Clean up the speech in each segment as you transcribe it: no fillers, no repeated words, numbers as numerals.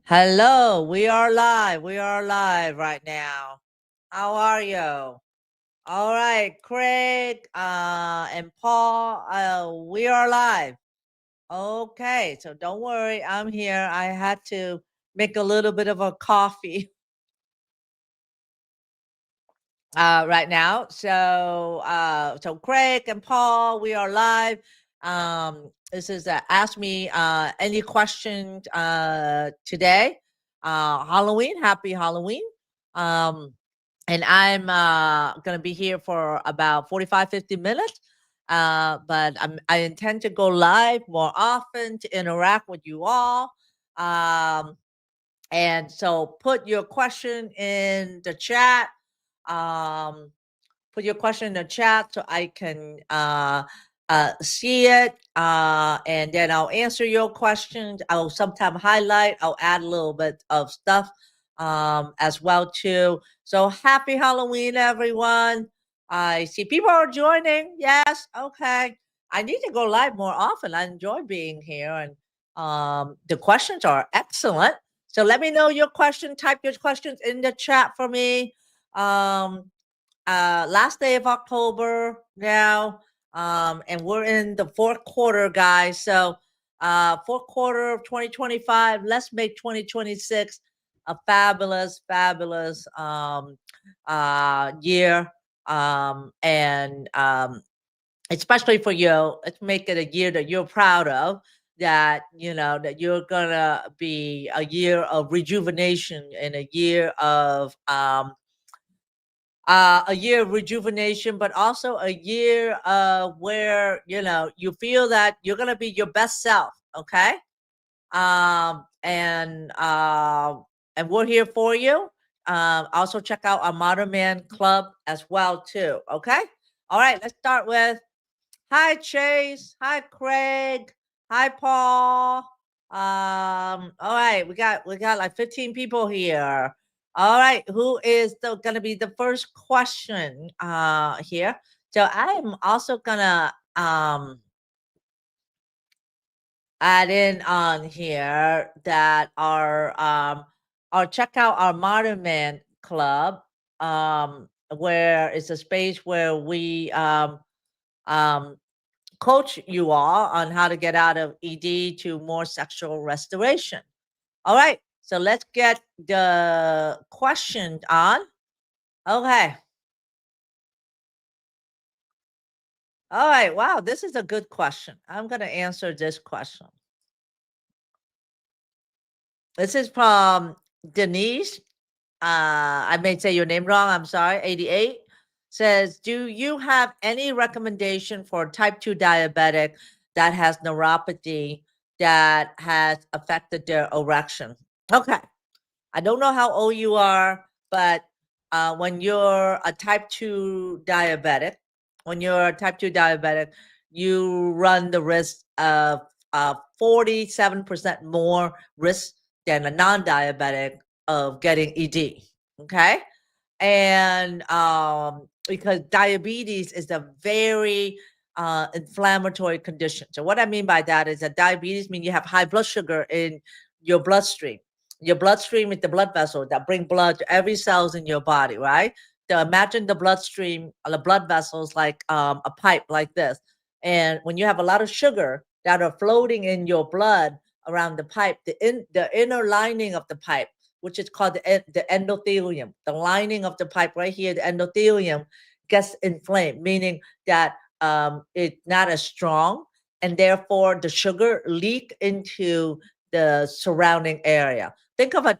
Hello, we are live. We are live right now. How are you? All right, Craig and Paul, we are live. Okay, so don't worry, I'm here. I had to make a little bit of a coffee right now. So Craig and Paul, we are live. This is Ask Me Any Questions today. Halloween, happy Halloween. And I'm going to be here for about 45, 50 minutes. But I intend to go live more often to interact with you all. And so put your question in the chat. Um, put your question in the chat so I can see it. And then I'll answer your questions. I'll sometimes highlight. I'll add a little bit of stuff as well too. So happy Halloween, everyone. I see people are joining. Yes. Okay. I need to go live more often. I enjoy being here. And the questions are excellent. So let me know your question. Type your questions in the chat for me. Last day of October now, and we're in the fourth quarter, guys. So fourth quarter of 2025. Let's make 2026 a fabulous, fabulous year, and especially for you. Let's make it a year that you're proud of. That you know that you're gonna be a year of rejuvenation and a year of rejuvenation, but also a year where you feel that you're gonna be your best self. Okay, and we're here for you. Also check out our Modern Man Club as well too. Okay, all right. Let's start with hi Chase, hi Craig, hi Paul. All right, we got like 15 people here. All right, who is gonna be the first question here? So I'm also gonna add in on here that our check out our Modern Man Club, where it's a space where we um coach you all on how to get out of ED to more sexual restoration. All right, so let's get the question on. Okay. All right. Wow, this is a good question. I'm going to answer this question. This is from Denise. I may say your name wrong. I'm sorry. 88 says, do you have any recommendation for type 2 diabetic that has neuropathy that has affected their erection? Okay. I don't know how old you are, but when you're a type 2 diabetic, you run the risk of 47% more risk than a non-diabetic of getting ED. Okay. And because diabetes is a very inflammatory condition. So what I mean by that is that diabetes means you have high blood sugar in your bloodstream. Your bloodstream is the blood vessel that bring blood to every cells in your body, right? So imagine the bloodstream, the blood vessels like a pipe like this. And when you have a lot of sugar that are floating in your blood around the pipe, the inner lining of the pipe, which is called the endothelium, the lining of the pipe right here, the endothelium gets inflamed, meaning that it's not as strong, and therefore the sugar leak into the surrounding area. Think of a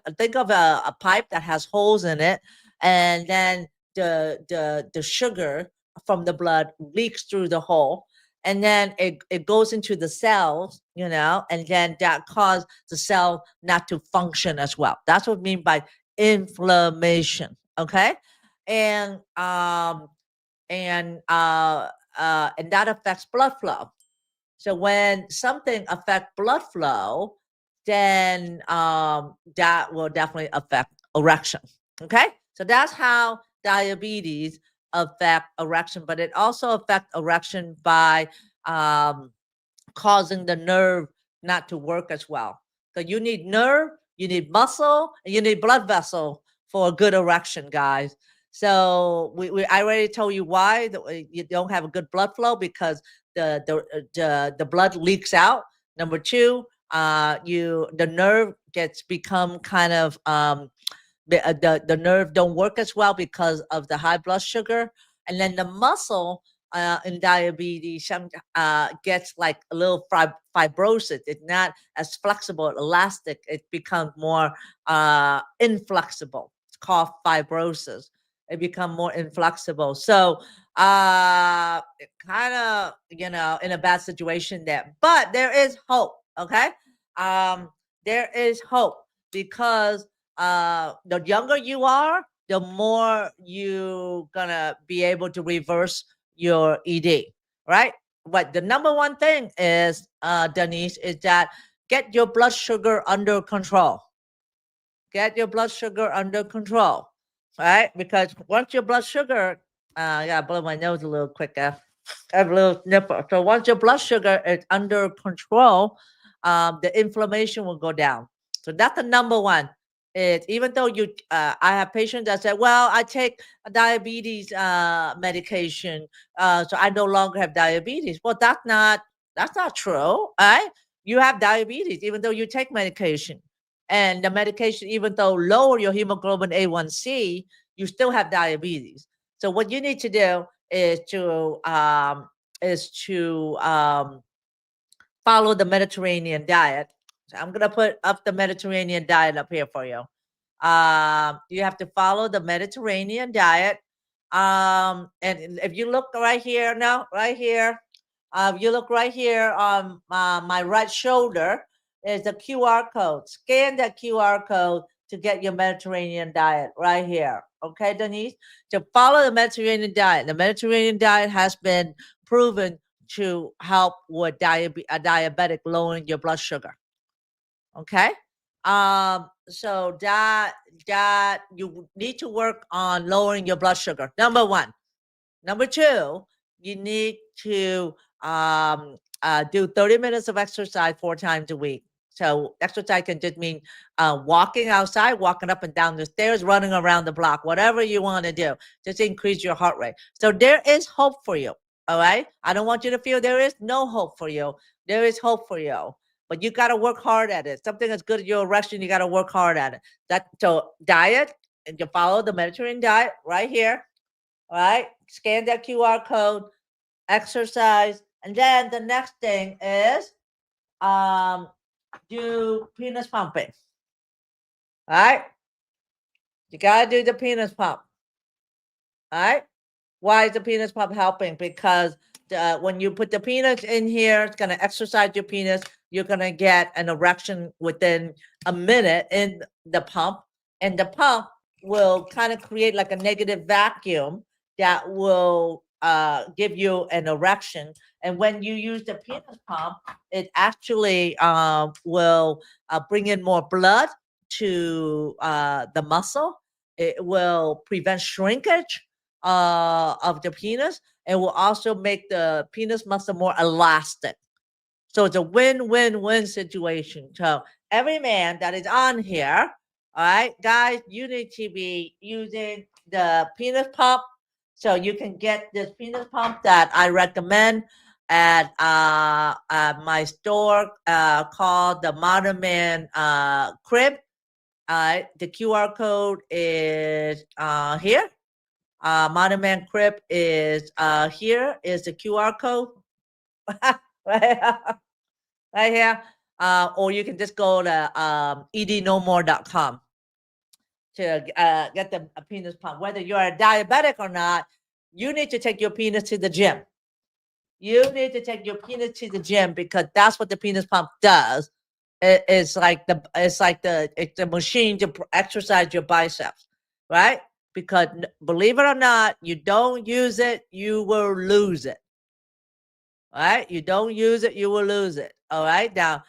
pipe that has holes in it, and then the sugar from the blood leaks through the hole, and then it goes into the cells, and then that causes the cell not to function as well. That's what I mean by inflammation. Okay, and and that affects blood flow. So when something affects blood flow, then that will definitely affect erection. Okay, so that's how diabetes affect erection, but it also affects erection by causing the nerve not to work as well. So you need nerve you need muscle, and you need blood vessel for a good erection, guys. So I already told you why you don't have a good blood flow, because the blood leaks out. Number two, the nerve gets become kind of the nerve don't work as well because of the high blood sugar, and then the muscle in diabetes gets like a little fibrosis. It's not as flexible, elastic. It becomes more inflexible. It's called fibrosis. It become more inflexible. So kind of, in a bad situation there, but there is hope. Okay. There is hope, because the younger you are, the more you gonna be able to reverse your ED, right? But the number one thing is, Denise, is that get your blood sugar under control. Get your blood sugar under control, right? Because once your blood sugar, yeah, I blow my nose a little quicker. I have a little nipple. So once your blood sugar is under control, the inflammation will go down. So that's the number one. It, even though I have patients that say, well, I take a diabetes medication, so I no longer have diabetes. Well, that's not true, right? You have diabetes even though you take medication, and the medication, even though lower your hemoglobin A1C, you still have diabetes. So what you need to do is to follow the Mediterranean diet. So I'm gonna put up the Mediterranean diet up here for you. You have to follow the Mediterranean diet. And if you look right here, now, right here, you look right here on my right shoulder, is the QR code. Scan that QR code to get your Mediterranean diet right here. Okay, Denise? To follow the Mediterranean diet. The Mediterranean diet has been proven to help with a diabetic lowering your blood sugar. Okay. So that you need to work on lowering your blood sugar. Number one. Number two, you need to do 30 minutes of exercise 4 times a week. So exercise can just mean walking outside, walking up and down the stairs, running around the block, whatever you want to do. Just increase your heart rate. So there is hope for you. All right. I don't want you to feel there is no hope for you. There is hope for you. But you got to work hard at it. Something that's good at your erection, you got to work hard at it. So diet, and you follow the Mediterranean diet right here. All right. Scan that QR code, exercise, and then the next thing is do penis pumping. All right. You gotta do the penis pump. All right. Why is the penis pump helping? Because when you put the penis in here, it's gonna exercise your penis. You're gonna get an erection within a minute in the pump, and the pump will kind of create like a negative vacuum that will give you an erection. And when you use the penis pump, it actually will bring in more blood to the muscle. It will prevent shrinkage of the penis, and will also make the penis muscle more elastic. So it's a win-win-win situation. So every man that is on here, all right, guys, you need to be using the penis pump. So you can get this penis pump that I recommend at my store called the Modern Man Crib. The QR code is here. Modern Man Crib is here. Is the QR code right, right here. Or you can just go to ednomore.com to get the penis pump. Whether you're a diabetic or not, you need to take your penis to the gym. You need to take your penis to the gym, because that's what the penis pump does. It's like the machine to exercise your biceps, right? Because believe it or not, you don't use it, you will lose it. All right, you don't use it, you will lose it. All right, now,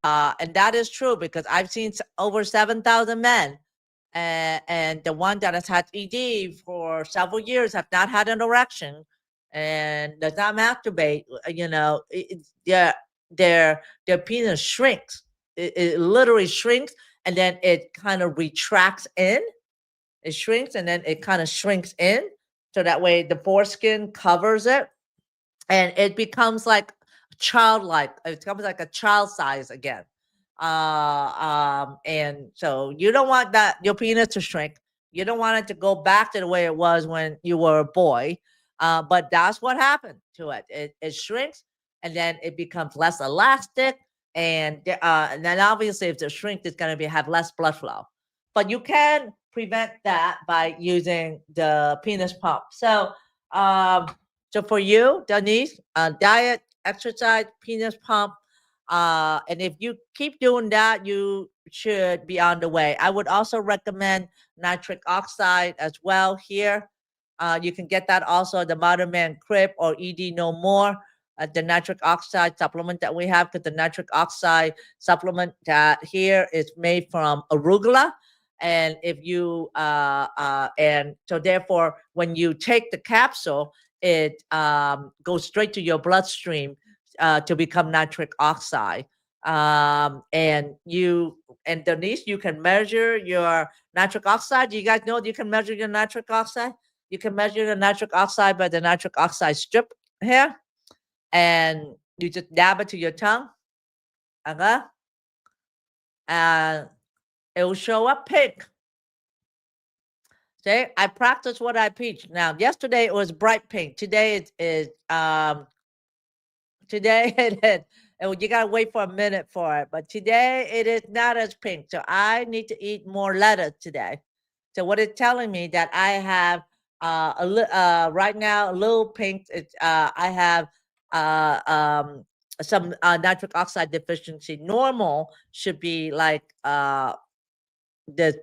and that is true, because I've seen over 7,000 men, and the one that has had ED for several years have not had an erection and does not masturbate. Their penis shrinks. It literally shrinks, and then it kind of retracts in. It shrinks and then it kind of shrinks in. So that way the foreskin covers it and it becomes like childlike. It becomes like a child size again. And so you don't want that your penis to shrink. You don't want it to go back to the way it was when you were a boy. But that's what happened to it. It shrinks and then it becomes less elastic. And then obviously if it shrinks, it's going to have less blood flow. But you can prevent that by using the penis pump. So for you, Denise, diet, exercise, penis pump, and if you keep doing that, you should be on the way. I would also recommend nitric oxide as well here. You can get that also at the Modern Man Crib or ED No More. The nitric oxide supplement that we have, because the nitric oxide supplement that here is made from arugula. And if you and so therefore, when you take the capsule, it goes straight to your bloodstream to become nitric oxide. And Denise, you can measure your nitric oxide. Do you guys know you can measure your nitric oxide? You can measure the nitric oxide by the nitric oxide strip here, and you just dab it to your tongue. Okay, and it will show up pink. See, I practice what I preach. Now, yesterday it was bright pink. Today it is today it is. You gotta wait for a minute for it, but today it is not as pink. So I need to eat more lettuce today. So what it's telling me that I have right now a little pink. I have some nitric oxide deficiency. Normal should be like this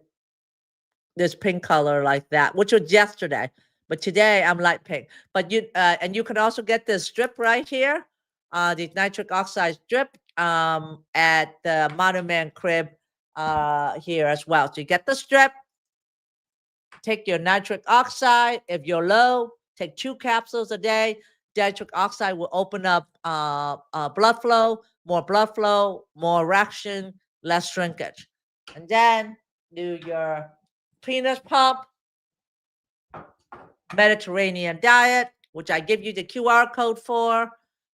pink color like that, which was yesterday. But today I'm light pink. But and you can also get this strip right here, the nitric oxide strip at the Modern Man Crib here as well. So you get the strip, take your nitric oxide. If you're low, take 2 capsules a day. Nitric oxide will open up blood flow, more erection, less shrinkage. And then do your penis pump, Mediterranean diet, which I give you the QR code for,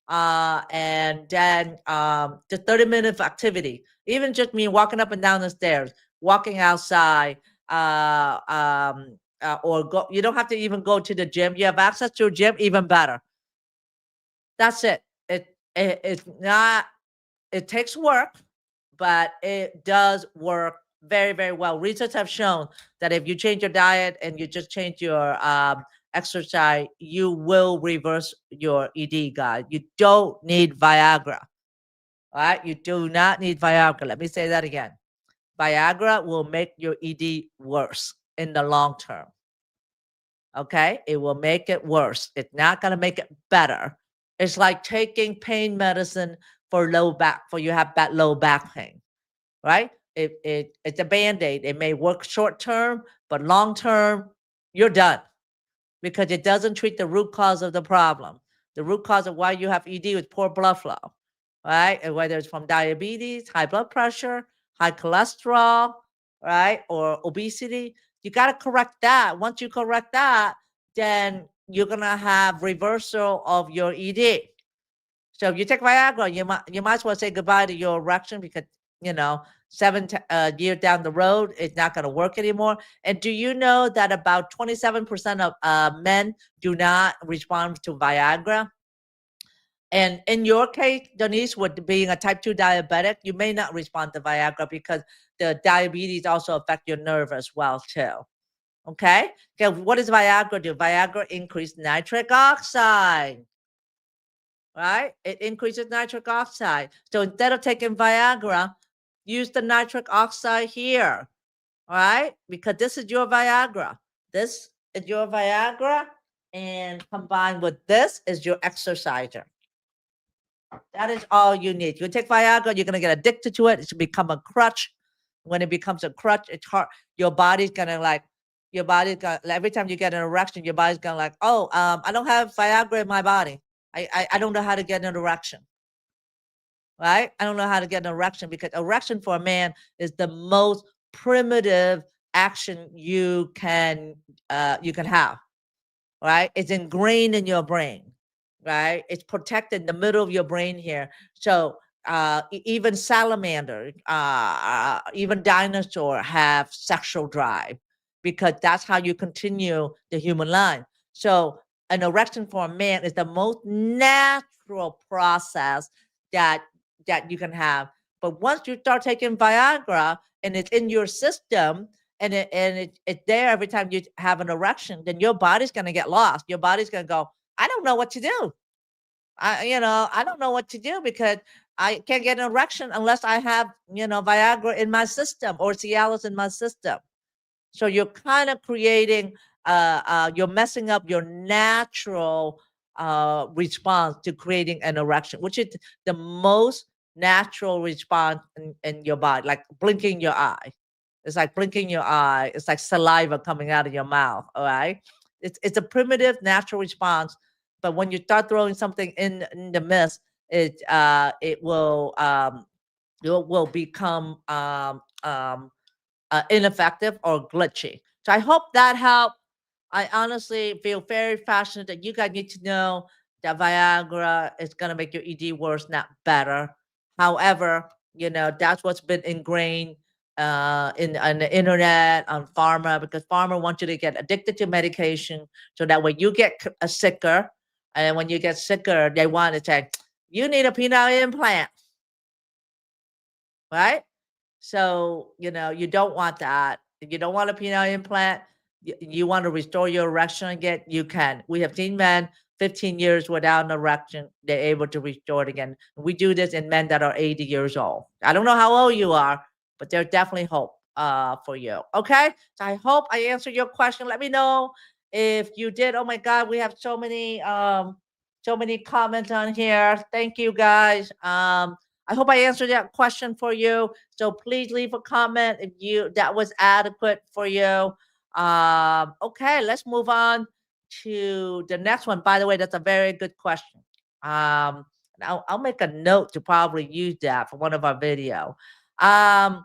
and then the 30 minutes of activity. Even just me walking up and down the stairs, walking outside, or go. You don't have to even go to the gym. You have access to a gym, even better. That's it. It's not. It takes work, but it does work very, very well. Research have shown that if you change your diet and you just change your exercise, you will reverse your ED, guys. You don't need Viagra. All right? You do not need Viagra. Let me say that again. Viagra will make your ED worse in the long term. Okay? It will make it worse. It's not going to make it better. It's like taking pain medicine for you have that low back pain, right? It's a Band-Aid. It may work short term, but long term, you're done, because it doesn't treat the root cause of the problem. The root cause of why you have ED is poor blood flow, right? And whether it's from diabetes, high blood pressure, high cholesterol, right? Or obesity, you got to correct that. Once you correct that, then you're going to have reversal of your ED. So if you take Viagra, you might as well say goodbye to your erection, because 7 years down the road, it's not going to work anymore. And do you know that about 27% of men do not respond to Viagra? And in your case, Denise, with being a type 2 diabetic, you may not respond to Viagra, because the diabetes also affect your nerve as well too. Okay? What does Viagra do? Viagra increases nitric oxide. Right? It increases nitric oxide. So instead of taking Viagra, use the nitric oxide here. All right? Because this is your Viagra. This is your Viagra. And combined with this is your exerciser. That is all you need. You take Viagra, you're going to get addicted to it. It's going to become a crutch. When it becomes a crutch, it's hard. Your body's going to every time you get an erection, your body's going to I don't have Viagra in my body. I don't know how to get an erection. right? I don't know how to get an erection because erection for a man is the most primitive action you can have, right? It's ingrained in your brain, right? It's protected in the middle of your brain here. So even salamander, even dinosaur have sexual drive because that's how you continue the human line. So an erection for a man is the most natural process that you can have. But once you start taking Viagra and it's in your system, and it's there every time you have an erection, then your body's going to get lost. Your body's going to go, I don't know what to do. I don't know what to do because I can't get an erection unless I have, Viagra in my system or Cialis in my system. So you're kind of creating, you're messing up your natural response to creating an erection, which is the most natural response in your body, like blinking your eye. It's like blinking your eye. It's like saliva coming out of your mouth. All right. It's a primitive natural response, but when you start throwing something in the mist, it will become ineffective or glitchy. So I hope that helped. I honestly feel very passionate that you guys need to know that Viagra is going to make your ED worse, not better. However, that's what's been ingrained in on the internet, on pharma, because pharma wants you to get addicted to medication so that when you get sicker, and when you get sicker, they want to say, you need a penile implant, right? So, you don't want that. If you don't want a penile implant, you want to restore your erection again, you can. We have seen men 15 years without an erection, they're able to restore it again. We do this in men that are 80 years old. I don't know how old you are, but there's definitely hope for you. Okay. So I hope I answered your question. Let me know if you did. Oh my God, we have so many comments on here. Thank you guys. I hope I answered that question for you. So please leave a comment if that was adequate for you. Okay, let's move on to the next one. By the way, that's a very good question. I'll make a note to probably use that for one of our video. Okay,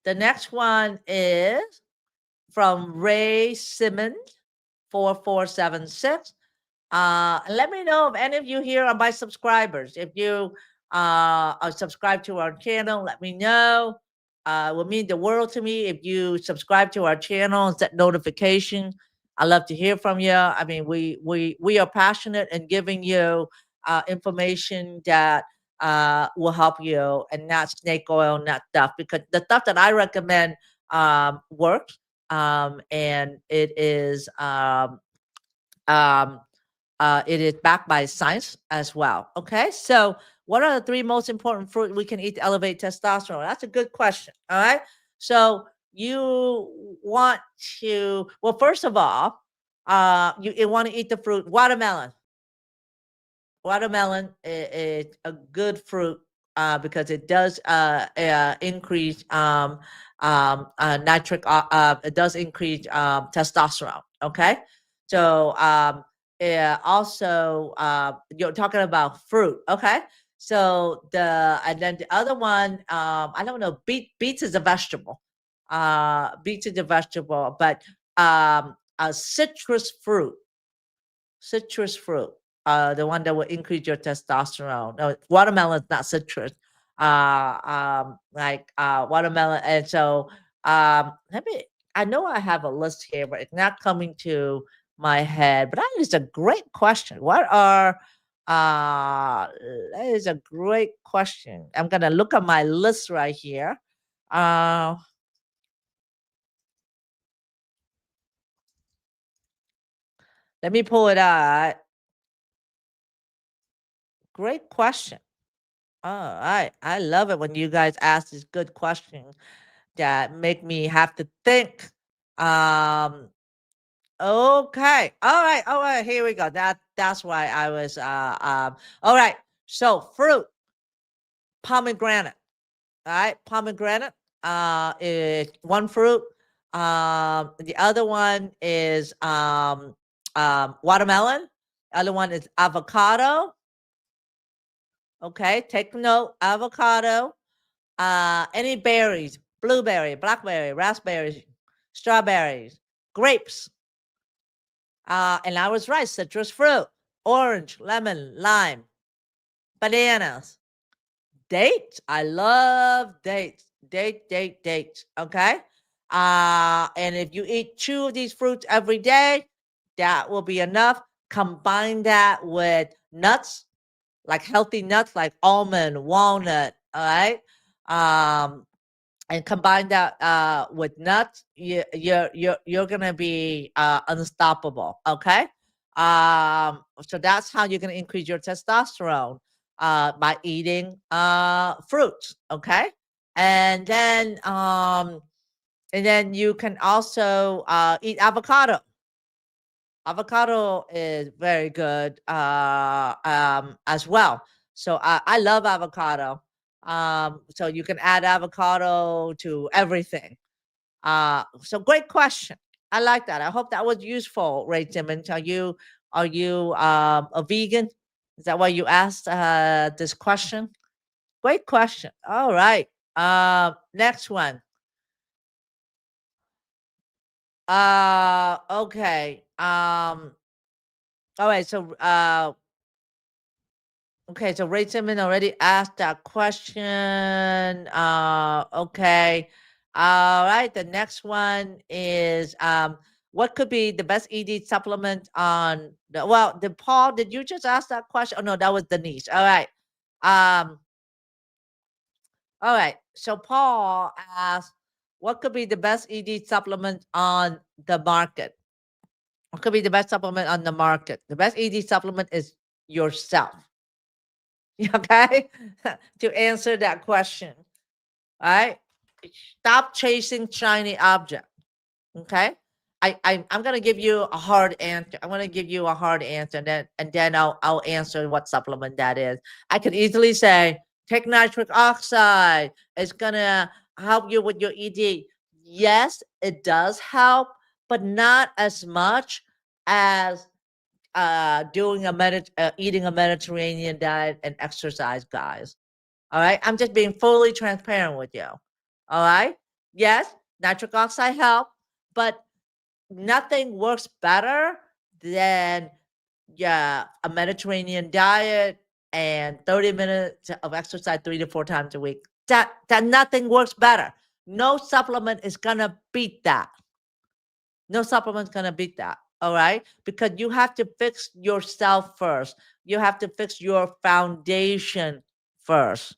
the next one is from Ray Simmons, 4476. Let me know if any of you here are my subscribers. If you are subscribed to our channel, let me know. It would mean the world to me if you subscribe to our channel and set notification. I love to hear from you. I mean, we are passionate in giving you information that will help you, and not snake oil, not stuff, because the stuff that I recommend works, and um, it is backed by science as well. Okay, so what are the three most important fruit we can eat to elevate testosterone? That's a good question. All right, so you want to, well, first of all, you want to eat the fruit watermelon. Watermelon is a good fruit because it does increase nitric. It does increase testosterone. Okay, so yeah, also you're talking about fruit. Okay, so and then the other one, I don't know. Beets is a vegetable. Beets is a vegetable, but a citrus fruit, the one that will increase your testosterone. No, watermelon is not citrus. Like watermelon, and so let me. I know I have a list here, but it's not coming to my head. But that is a great question. What are that is a great question. I'm gonna look at my list right here. Uh, Let me pull it out. Great question. All right. I love it when you guys ask these good questions that make me have to think. Um, okay. All right. All right. Here we go. That's why I was all right. So fruit, pomegranate. All right, pomegranate is one fruit. The other one is watermelon. The other one is avocado. Okay, take note. Avocado, any berries, blueberry, blackberry, raspberries, strawberries, grapes. And I was right, citrus fruit, orange, lemon, lime, bananas, dates. I love dates. Dates. Okay. And if you eat 2 of these fruits every day, that will be enough. Combine that with nuts, like healthy nuts like almond, walnut. All right. And combine that with nuts, you're gonna be unstoppable. Okay. So that's how you're gonna increase your testosterone by eating fruits. Okay. And then you can also eat avocado. Avocado is very good as well. So I love avocado. So you can add avocado to everything. So great question. I like that. I hope that was useful, Ray Timmons. Are you a vegan? Is that why you asked this question? Great question. All right. Next one. Okay. All right. So okay, so Ray Timmons already asked that question. Okay. All right. The next one is what could be the best ED supplement on Paul, did you just ask that question? Oh no, that was Denise. All right. Um, all right. So Paul asked, what could be the best ED supplement on the market? What could be the best supplement on the market? The best ED supplement is yourself. Okay, to answer that question. All right, stop chasing shiny object. Okay, I'm gonna give you a hard answer. I'm gonna give you a hard answer, and then I'll answer what supplement that is. I could easily say take nitric oxide. It's gonna help you with your ED. Yes, it does help, but not as much as eating a Mediterranean diet and exercise, guys. All right. I'm just being fully transparent with you. All right. Yes, nitric oxide help, but nothing works better than a Mediterranean diet and 30 minutes of exercise 3 to 4 times a week. That nothing works better. No supplement is gonna beat that. No supplement's gonna beat that. All right. Because you have to fix yourself first. You have to fix your foundation first.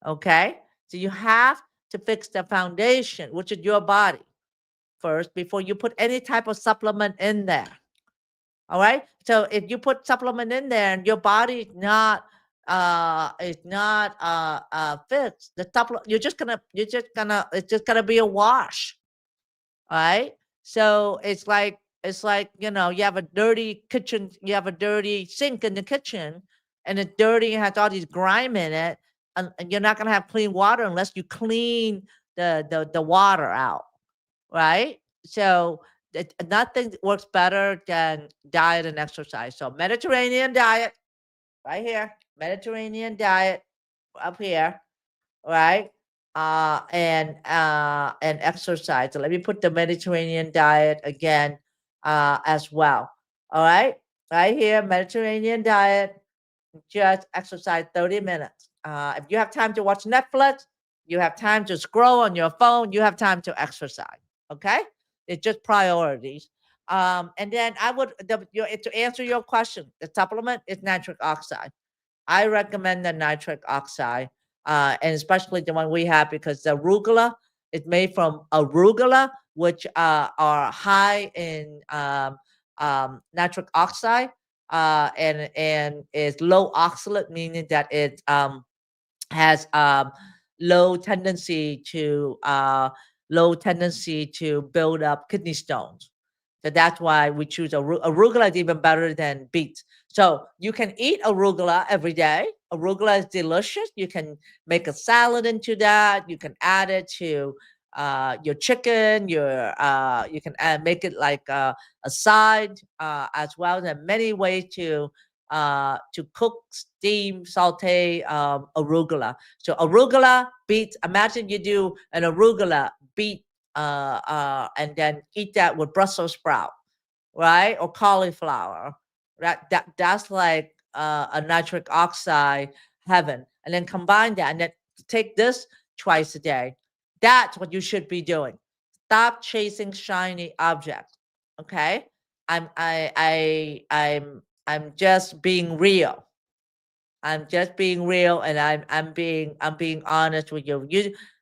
Okay. So you have to fix the foundation, which is your body first, before you put any type of supplement in there. All right. So if you put supplement in there and your body is not fixed, the supplement it's just gonna be a wash. All right. So it's like you have a dirty kitchen, you have a dirty sink in the kitchen, and it's dirty and has all these grime in it, and you're not gonna have clean water unless you clean the water out, right? So nothing works better than diet and exercise. So Mediterranean diet, right here, Mediterranean diet up here, right? And exercise. So let me put the Mediterranean diet again as well. All right, right here, Mediterranean diet. Just exercise 30 minutes. If you have time to watch Netflix, you have time to scroll on your phone, you have time to exercise. Okay, it's just priorities. And then to answer your question, the supplement is nitric oxide. I recommend the nitric oxide, and especially the one we have because the arugula is made from arugula, which are high in nitric oxide, and is low oxalate, meaning that it has low tendency to build up kidney stones. So that's why we choose arugula is even better than beets. So you can eat arugula every day. Arugula is delicious. You can make a salad into that. You can add it to your chicken. You can make it like a side as well. There are many ways to to cook, steam, saute arugula. So arugula beets. Imagine you do an arugula beet, and then eat that with Brussels sprout, right, or cauliflower. That's like a nitric oxide heaven. And then combine that, and then take this twice a day. That's what you should be doing. Stop chasing shiny objects. Okay, I'm just being real. I'm just being real, and I'm being honest with you.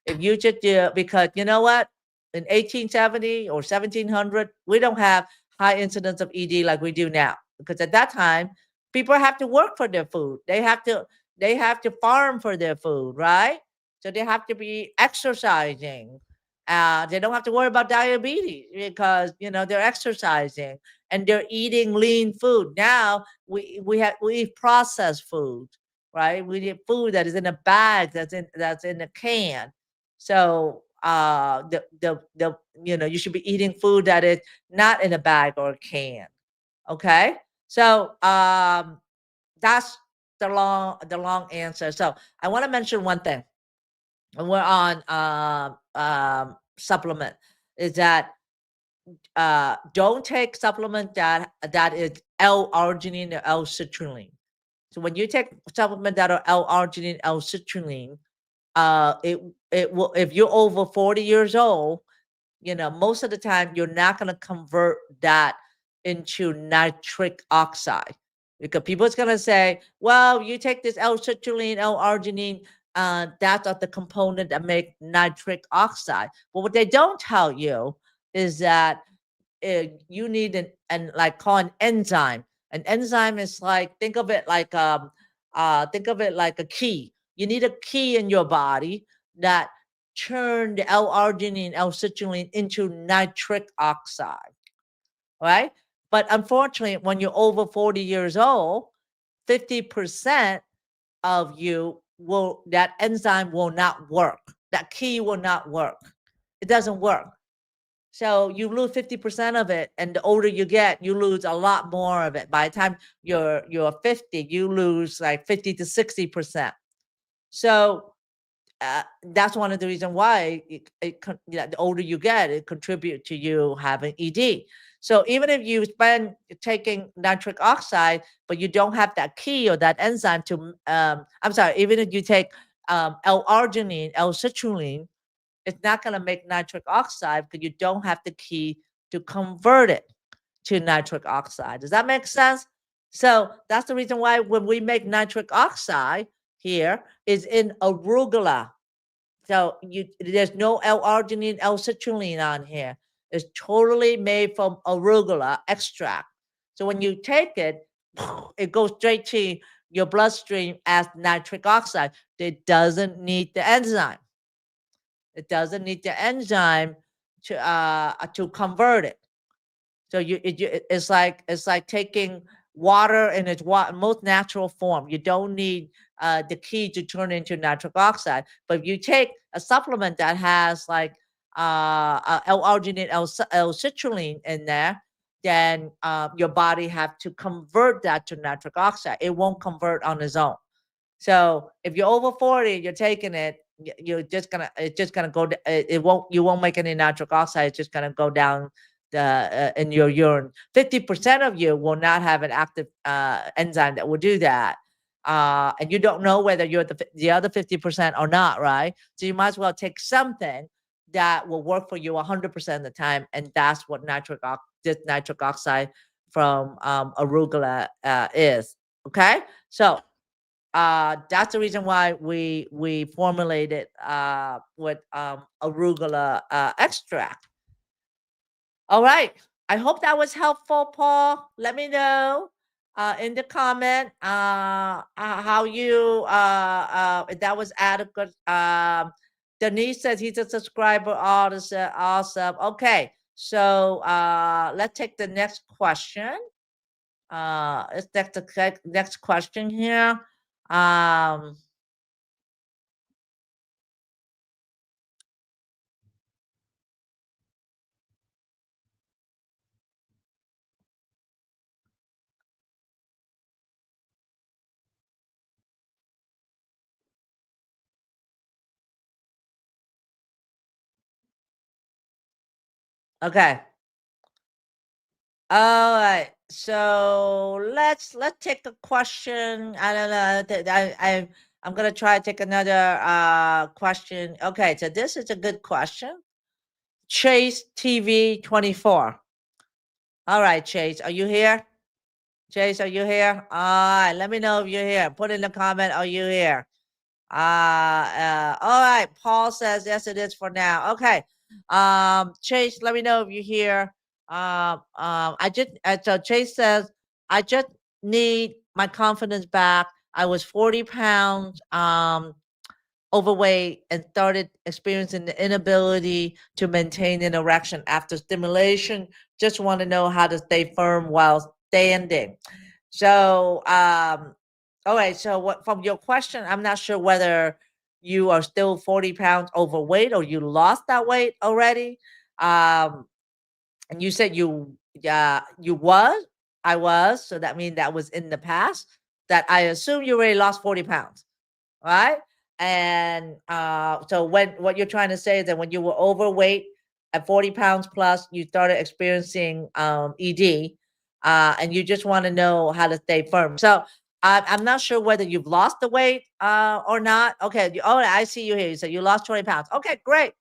If you just do, because you know what, in 1870 or 1700, we don't have high incidence of ED like we do now. Because at that time, people have to work for their food. They have to farm for their food, right? So they have to be exercising. They don't have to worry about diabetes because they're exercising and they're eating lean food. Now we eat processed food, right? We eat food that is in a bag, that's in a can. So you should be eating food that is not in a bag or a can. Okay, so that's the long answer. So I want to mention one thing, and we're on supplement, is that don't take supplement that is L-arginine or L-citrulline. So when you take supplement that are L-arginine, L-citrulline, it will, if you're over 40 years old, most of the time you're not going to convert that into nitric oxide, because people's going to say, well, you take this L-citrulline, L-arginine, that's not the component that make nitric oxide. But what they don't tell you is that you need like call an enzyme. An enzyme is like, think of it like a key. You need a key in your body that turn the L-arginine, L-citrulline into nitric oxide, right? But unfortunately, when you're over 40 years old, 50% of you that enzyme will not work. That key will not work. It doesn't work. So you lose 50% of it, and the older you get, you lose a lot more of it. By the time you're 50, you lose like 50 to 60%. So that's one of the reasons why the older you get, it contributes to you having ED. So even if you spend taking nitric oxide, but you don't have that key or that enzyme to, I'm sorry, even if you take L-arginine, L-citrulline, it's not going to make nitric oxide because you don't have the key to convert it to nitric oxide. Does that make sense? So that's the reason why when we make nitric oxide here is in arugula. So there's no L-arginine, L-citrulline on here. It's totally made from arugula extract. So when you take it, it goes straight to your bloodstream as nitric oxide. It doesn't need the enzyme. It doesn't need the enzyme to convert it. So it's like taking water in its most natural form. You don't need the key to turn into nitric oxide. But if you take a supplement that has like L-arginine, L-citrulline in there, then your body have to convert that to nitric oxide. It won't convert on its own. So if you're over 40, you're taking it, it's just gonna go. You won't make any nitric oxide. It's just gonna go down in your urine. 50% of you will not have an active enzyme that will do that. And you don't know whether you're the other 50% or not, right? So you might as well take something that will work for you 100% of the time, and that's what this nitric oxide from arugula is. Okay, so that's the reason why we formulated with arugula extract. All right. I hope that was helpful, Paul. Let me know in the comment how you if that was adequate. Denise says he's a subscriber. Awesome. Okay. So let's take the next question. Let's take the next question here. Um, Okay. All right. So let's take a question. I don't know. I'm gonna try to take another question. Okay, so this is a good question. Chase TV 24. All right, Chase, are you here? Chase, are you here? All right, let me know if you're here. Put in the comment, are you here? All right. Paul says yes, it is for now. Okay. Chase, let me know if you're here. So Chase says, I just need my confidence back. I was 40 pounds overweight and started experiencing the inability to maintain an erection after stimulation. Just want to know how to stay firm while standing. So, all right. So, what from your question, I'm not sure whether you are still 40 pounds overweight or you lost that weight already. Um, and you said you was, I was, so that means that was in the past. That I assume you already lost 40 pounds, right? And so when what you're trying to say is that when you were overweight at 40 pounds plus, you started experiencing ED, and you just want to know how to stay firm. So I'm not sure whether you've lost the weight or not. Okay, oh, I see you here. You said you lost 20 pounds. Okay, great.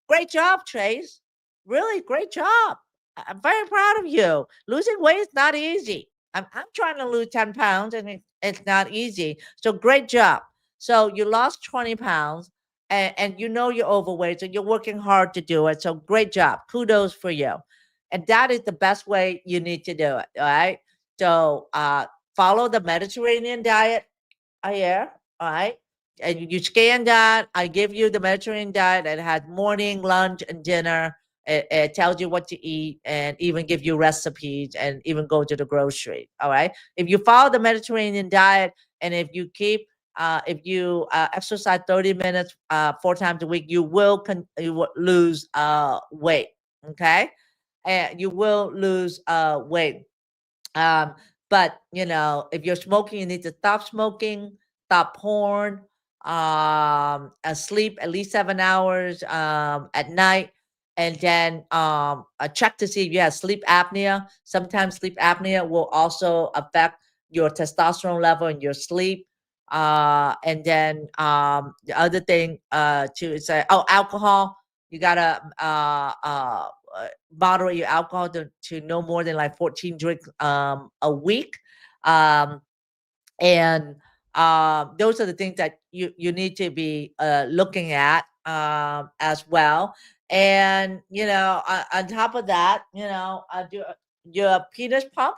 Great job, Trace. Really great job. I'm very proud of you. Losing weight is not easy. I'm trying to lose 10 pounds and it's not easy. So great job. So you lost 20 pounds and you know you're overweight. So you're working hard to do it. So great job. Kudos for you. And that is the best way you need to do it. All right. So follow the Mediterranean diet here. All right. And you scan that. I give you the Mediterranean diet that has morning, lunch, and dinner. It tells you what to eat and even give you recipes and even go to the grocery. All right. If you follow the Mediterranean diet and if you exercise 30 minutes 4 times a week, you will lose weight. Okay. And you will lose weight. Um, but if you're smoking, you need to stop smoking, stop porn, sleep at least 7 hours at night, and then check to see if you have sleep apnea. Sometimes sleep apnea will also affect your testosterone level in your sleep. And then the other thing too is alcohol. You gotta moderate your alcohol to no more than like 14 drinks a week. Um, and those are the things that you need to be looking at as well. And on top of that, do your penis pump,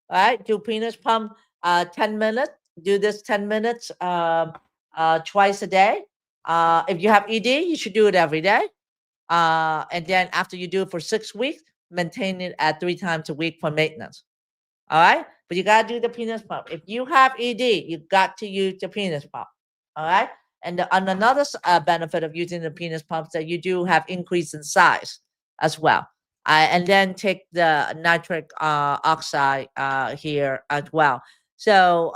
right? Do penis pump 10 minutes. Do this 10 minutes twice a day. If you have ED, you should do it every day. And then after you do it for 6 weeks, maintain it at 3 times a week for maintenance. All right. But you got to do the penis pump. If you have ED, you got to use the penis pump. All right. And another benefit of using the penis pump is that you do have increase in size as well. And then take the nitric oxide here as well. So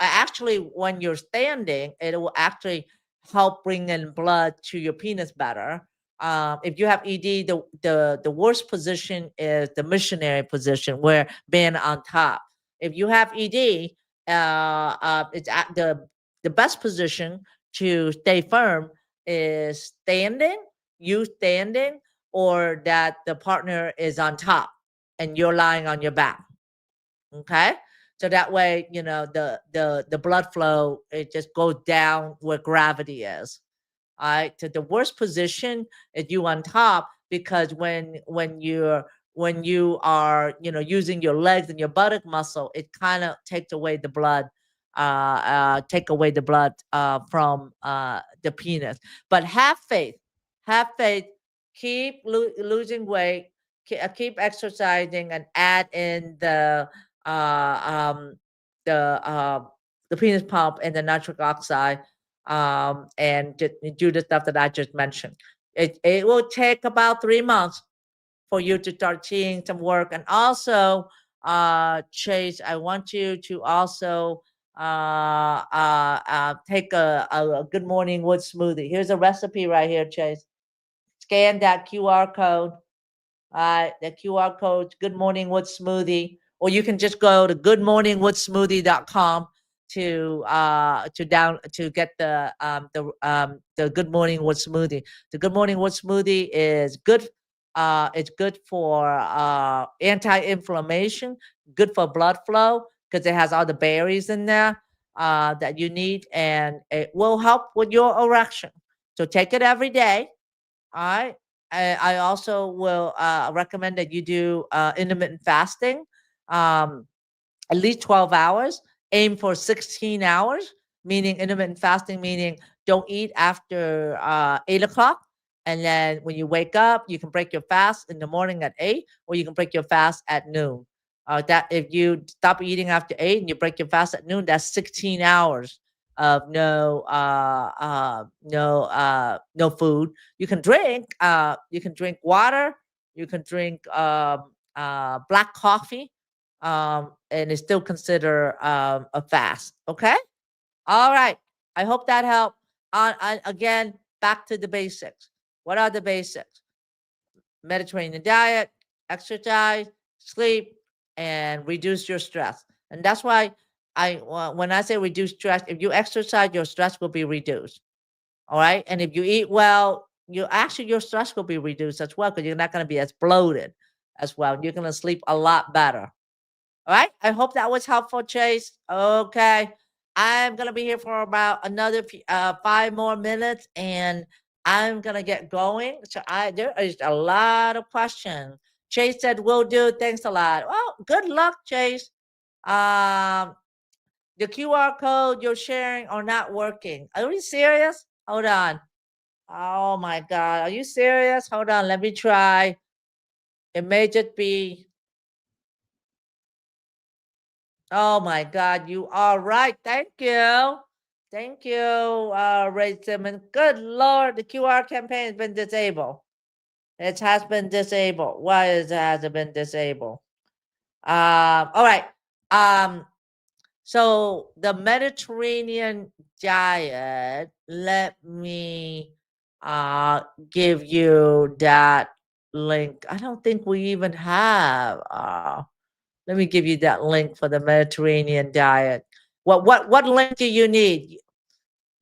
actually, when you're standing, it will actually help bring in blood to your penis better. If you have ED, the worst position is the missionary position, where being on top. If you have ED, it's at the best position to stay firm is standing, you standing, or that the partner is on top and you're lying on your back. Okay. So that way, the blood flow, it just goes down where gravity is. All right. So the worst position is you on top, because when you are using your legs and your buttock muscle, it kind of takes away the blood, from the penis. But have faith, keep losing weight, keep exercising, and add in uh, um, the uh, the penis pump and the nitric oxide, and do the stuff that I just mentioned. It will take about 3 months for you to start seeing some work. And also, Chase, I want you to also take a good morning wood smoothie. Here's a recipe right here, Chase. scan that QR code. The QR code, Good Morning with Smoothie, or you can just go to goodmorningwithsmoothie.com to get the Good Morning with Smoothie. The Good Morning with Smoothie is good. It's good for anti-inflammation, good for blood flow because it has all the berries in there that you need, and it will help with your erection. So take it every day. All right. I also will recommend that you do intermittent fasting, um, at least 12 hours. Aim for 16 hours, meaning intermittent fasting, meaning don't eat after 8 o'clock. And then when you wake up, you can break your fast in the morning at 8, or you can break your fast at noon. That if you stop eating after 8 and you break your fast at noon, that's 16 hours of no food. You can drink water, you can drink black coffee, and it's still considered a fast. Okay. All right. I hope that helped. Again, back to the basics. What are the basics? Mediterranean diet, exercise, sleep, and reduce your stress. And that's why when I say reduce stress, if you exercise, your stress will be reduced. All right. And if you eat well, your stress will be reduced as well because you're not going to be as bloated as well. You're going to sleep a lot better. All right. I hope that was helpful, Chase. Okay. I'm going to be here for about another 5 more minutes and I'm going to get going. There is a lot of questions. Chase said, will do. Thanks a lot. Well, good luck, Chase. Um, the QR code you're sharing are not working. Are you serious? Hold on. Oh my God. Are you serious? Hold on. Let me try. It may just be. Oh my God, you are right. Thank you. Thank you, Ray Simmons. Good Lord, the QR campaign has been disabled. It has been disabled. Why has it been disabled? All right. So the Mediterranean diet, let me give you that link. I don't think we even have let me give you that link for the Mediterranean diet. What link do you need?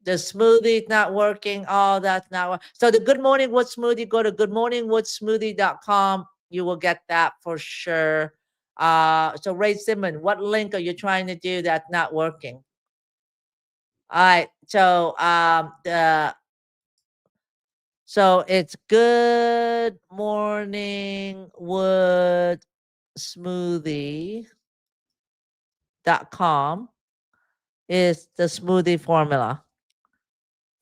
The smoothie's not working. Oh, that's not working. So the Good Morning with Smoothie, go to goodmorningwithsmoothie.com. You will get that for sure. So Ray Simon, what link are you trying to do that's not working? All right. So it's Good Morning with Smoothie.com is the smoothie formula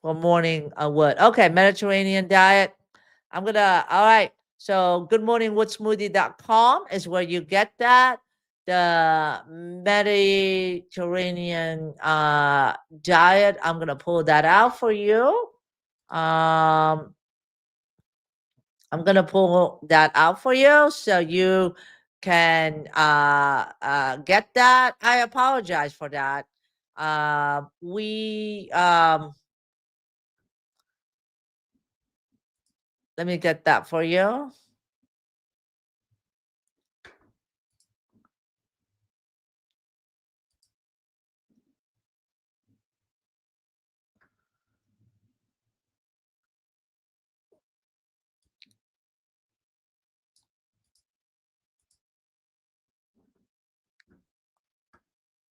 for morning wood. Okay, Mediterranean diet. All right. So goodmorningwoodsmoothie.com is where you get that. The Mediterranean diet, I'm going to pull that out for you. Um, I'm going to pull that out for you so you can get that. I apologize for that. Let me get that for you.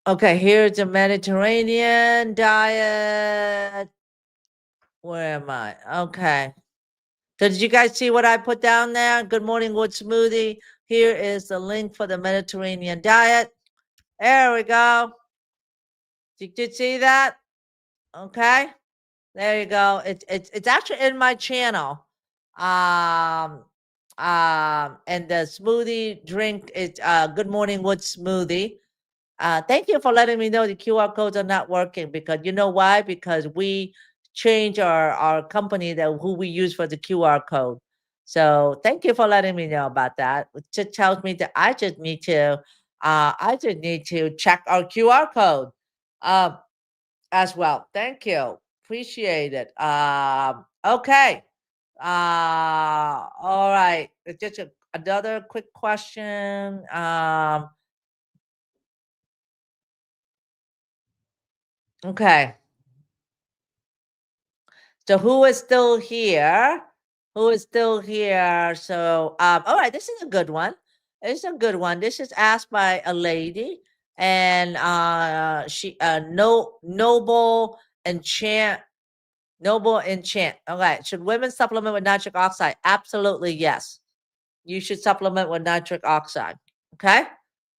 Okay, here's the Mediterranean diet. Where am I? Okay. So did you guys see what I put down there? Good Morning Wood Smoothie. Here is the link for the Mediterranean diet. There we go. Did you see that? Okay. There you go. It's actually in my channel. And the smoothie drink is Good Morning Wood Smoothie. Thank you for letting me know the QR codes are not working because you know why? Because we change our company that who we use for the QR code. So thank you for letting me know about that. It just tells me that I just need to check our QR code as well. Thank you. Appreciate it. Okay. All right. Just another quick question. Okay. So who is still here? Who is still here? So, all right, this is a good one. This is a good one. This is asked by a lady, and she no noble enchant. Okay, should women supplement with nitric oxide? Absolutely yes. You should supplement with nitric oxide. Okay,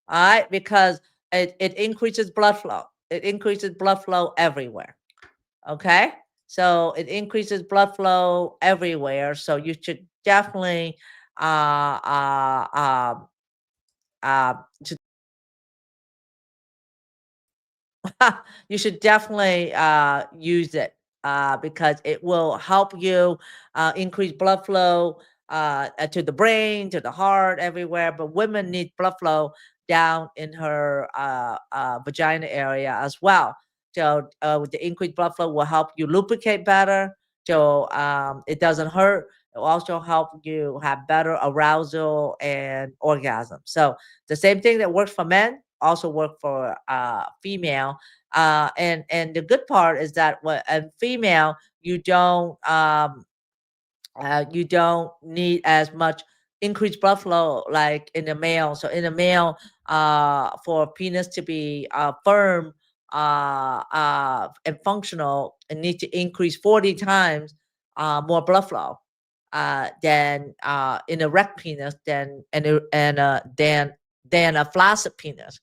all right, because it increases blood flow. It increases blood flow everywhere. Okay. So it increases blood flow everywhere. So you should definitely uh uh um uh you should definitely use it because it will help you increase blood flow to the brain, to the heart, everywhere. But women need blood flow down in her vagina area as well. So with the increased blood flow will help you lubricate better. So it doesn't hurt. It will also help you have better arousal and orgasm. So the same thing that works for men also work for female. And the good part is that what a female you don't need as much increased blood flow like in the male. So in the male, for penis to be firm and functional, it needs to increase 40 times more blood flow than in a erect penis than a flaccid penis.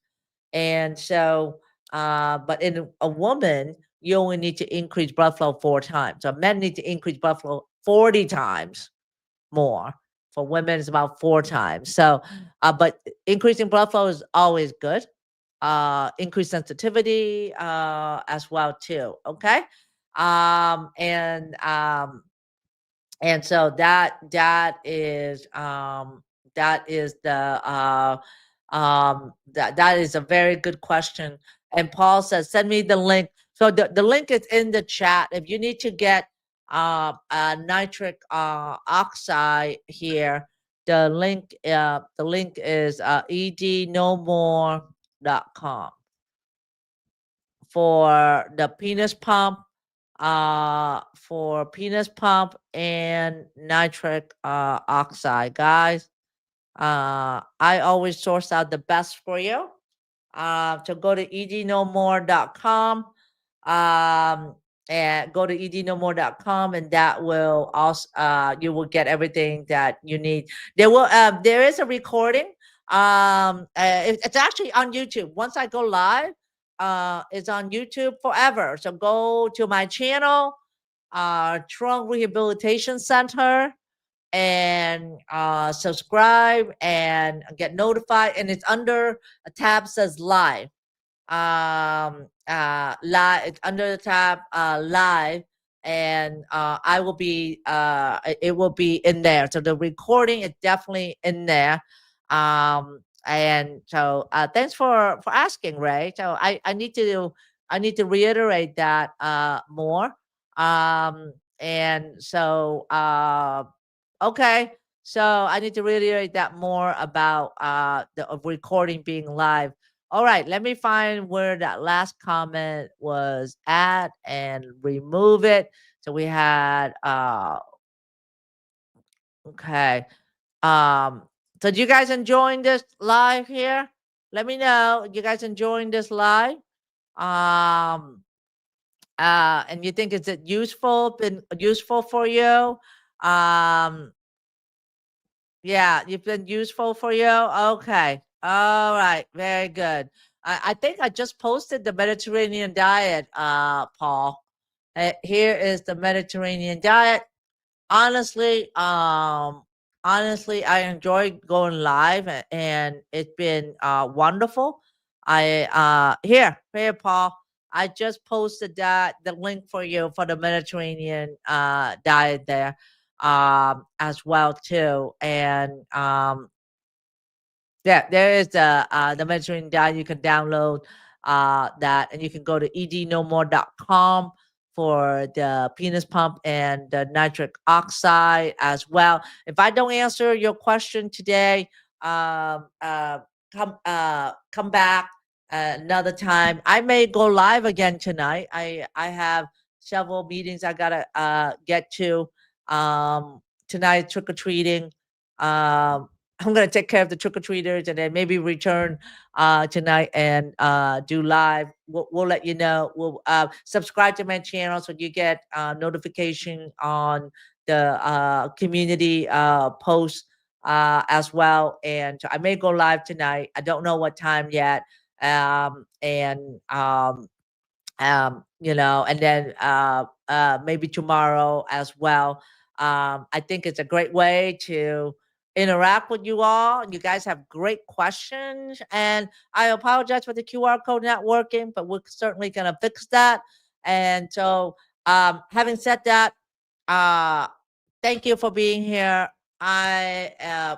And so, but in a woman, you only need to increase blood flow 4 times. So men need to increase blood flow 40 times more. For women, it's about 4 times. So, but increasing blood flow is always good. Increased sensitivity as well too. Okay, um, and um, and so that is that is a very good question. And Paul says, send me the link. So the link is in the chat. If you need to get nitric oxide here, the link is ednomore.com for penis pump and nitric oxide, guys. I always source out the best for you. So go to ednomore.com, and go to ednomore.com, and that will also you will get everything that you need. There is a recording. It's actually on YouTube. Once I go live, it's on YouTube forever. So go to my channel, Trunk Rehabilitation Center, and subscribe and get notified. And it's under a tab says live. Live. It's under the tab live, and I will be. It will be in there. So the recording is definitely in there. And so thanks for asking, Ray. So I need to reiterate that more. And so okay. So I need to reiterate that more about the recording being live. All right, let me find where that last comment was at and remove it. So we had okay. Um so you guys enjoying this live here? Let me know. You guys enjoying this live? Um and you think is it been useful for you? Um Yeah, you've been useful for you? Okay. All right. Very good. I think I just posted the Mediterranean diet, Paul. Here is the Mediterranean diet. Honestly, honestly, I enjoy going live and it's been wonderful. Here, Paul. I just posted the link for you for the Mediterranean diet there as well too. And yeah, there is the Mediterranean diet. You can download that, and you can go to ednomore.com for the penis pump and the nitric oxide as well. If I don't answer your question today, um, uh, come back another time. I may go live again tonight. I have several meetings I gotta get to. Tonight, trick or treating. I'm gonna take care of the trick or treaters and then maybe return tonight and do live. We'll let you know. We'll subscribe to my channel so you get notification on the community posts as well. And I may go live tonight. I don't know what time yet. And and then maybe tomorrow as well. I think it's a great way to interact with you all. You guys have great questions, and I apologize for the QR code not working, but we're certainly going to fix that. And so, having said that, uh, thank you for being here. I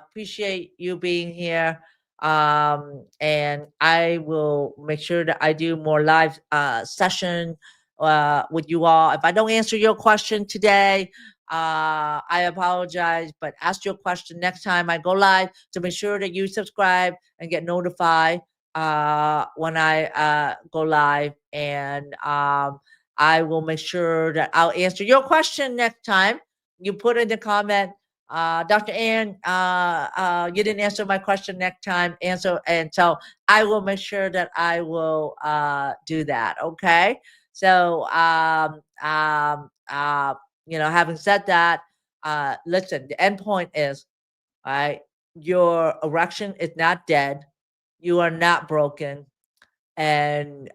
appreciate you being here. And I will make sure that I do more live session with you all. If I don't answer your question today, I apologize, but ask your question next time I go live to make sure that you subscribe and get notified when I go live. And I will make sure that I'll answer your question next time. You put in the comment, Dr. Ann, you didn't answer my question next time. Answer, and so I will make sure that I will do that. Okay. So, having said that, listen, the end point is, right, your erection is not dead. You are not broken. And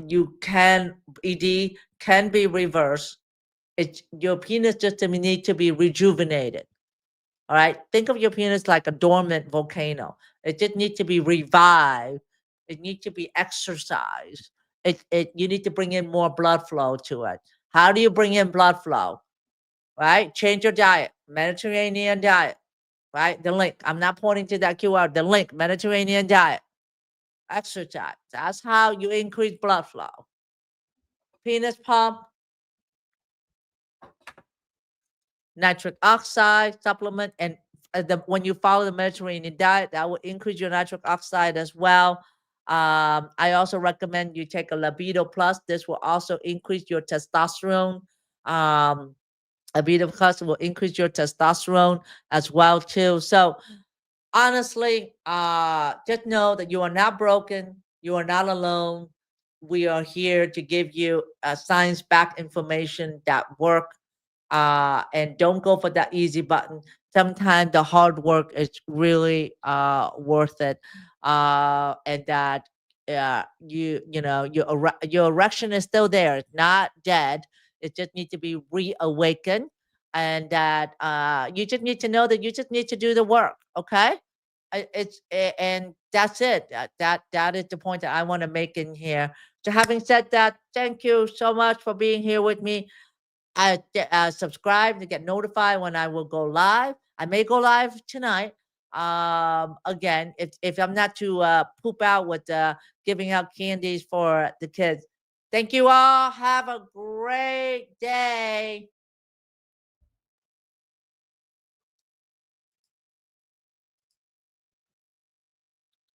you can, ED can be reversed. Your penis just need to be rejuvenated. All right. Think of your penis like a dormant volcano. It just needs to be revived. It needs to be exercised. You need to bring in more blood flow to it. How do you bring in blood flow? Right? Change your diet. Mediterranean diet. Right? The link. I'm not pointing to that QR. The link, Mediterranean diet. Exercise. That's how you increase blood flow. Penis pump, nitric oxide supplement, and when you follow the Mediterranean diet, that will increase your nitric oxide as well. I also recommend you take a Libido Plus. This will also increase your testosterone. Libido Plus will increase your testosterone as well too. So honestly, just know that you are not broken. You are not alone. We are here to give you science-backed information that work. And don't go for that easy button. Sometimes the hard work is really worth it. And that your erection is still there. It's not dead. It just needs to be reawakened. And that you just need to know that you just need to do the work. Okay. And that's it. That is the point that I want to make in here. So having said that, thank you so much for being here with me. Subscribe to get notified when I will go live. I may go live tonight. Again, if I'm not to poop out with giving out candies for the kids. Thank you all. Have a great day.